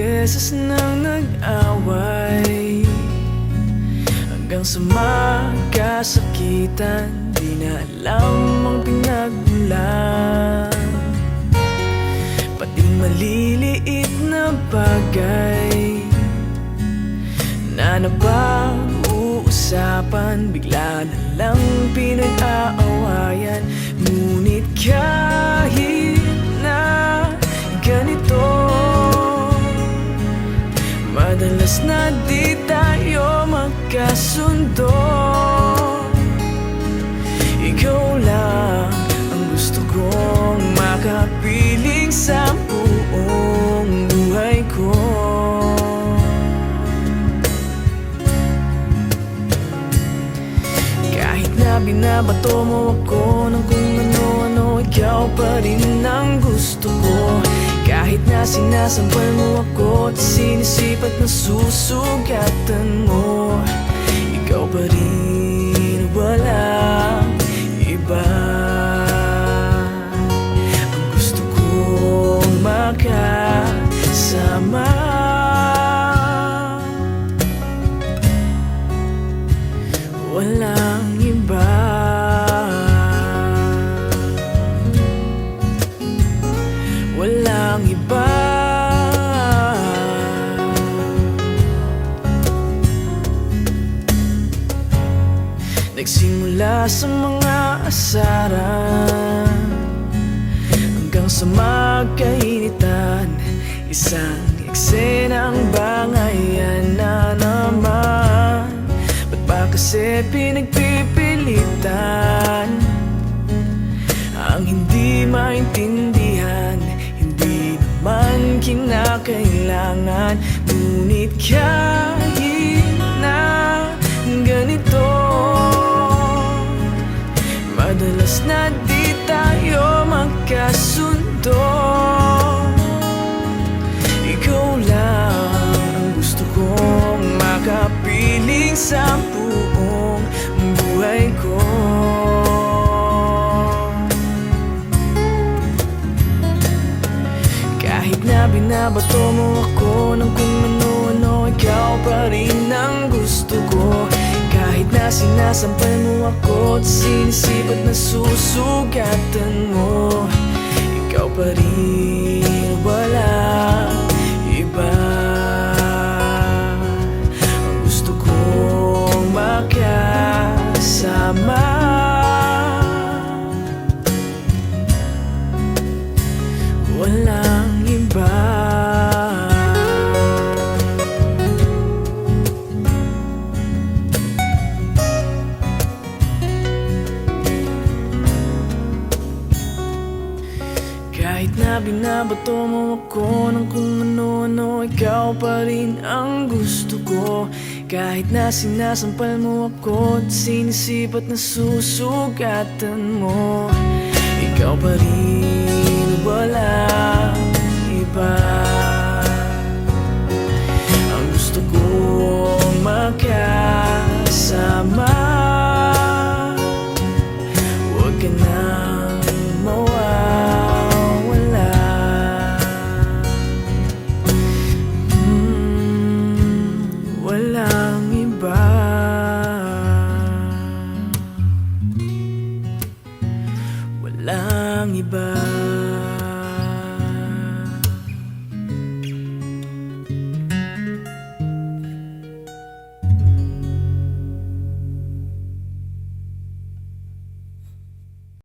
beses nang nag-away, hanggang sa magkasakitan, di na alam ang pinagmulan. Pati maliliit na bagay na napag-uusapan, bigla na lang pinag-aawayan. Ngunit kahit na ganito, madalas na di tayo magkasundo. Ikaw lang ang gusto kong makapiling sa buong buhay ko. Kahit na binabato mo ako ng kung ano-ano, ikaw pa rin ang gusto ko. Kahit na sinasampal mo ako at sinisipat na susugatan mo, ikaw pa rin, walang iba. Ang gusto kong makasama, walang iba. Walang iba. Nagsimula sa mga asaran hanggang sa magkainitan, isang eksenang bangayan na naman. Ba't ba kasi pinagpipilitan ang hindi maintindihan? Hindi naman kinakailangan. Ngunit kahit na ganito, madalas na di tayo magkasundo. Ikaw lang ang gusto kong makapiling sa buong buhay ko. Kahit na binabato mo ako ng kung ano-ano, ikaw pa rin ang gusto ko. Kahit na sinasampal mo ako at sinisipat na susugatan mo, ikaw pa rin, walang iba. Ang gusto kong makasama, walang iba. Kahit na binabato mo ako ng kung ano-ano, ikaw pa rin ang gusto ko. Kahit na sinasampal mo ako at sinisipat na susugatan mo, ikaw pa rin, walang iba. Ang gusto kong makasama, huwag ka nang mawawala. Walang iba. Walang iba.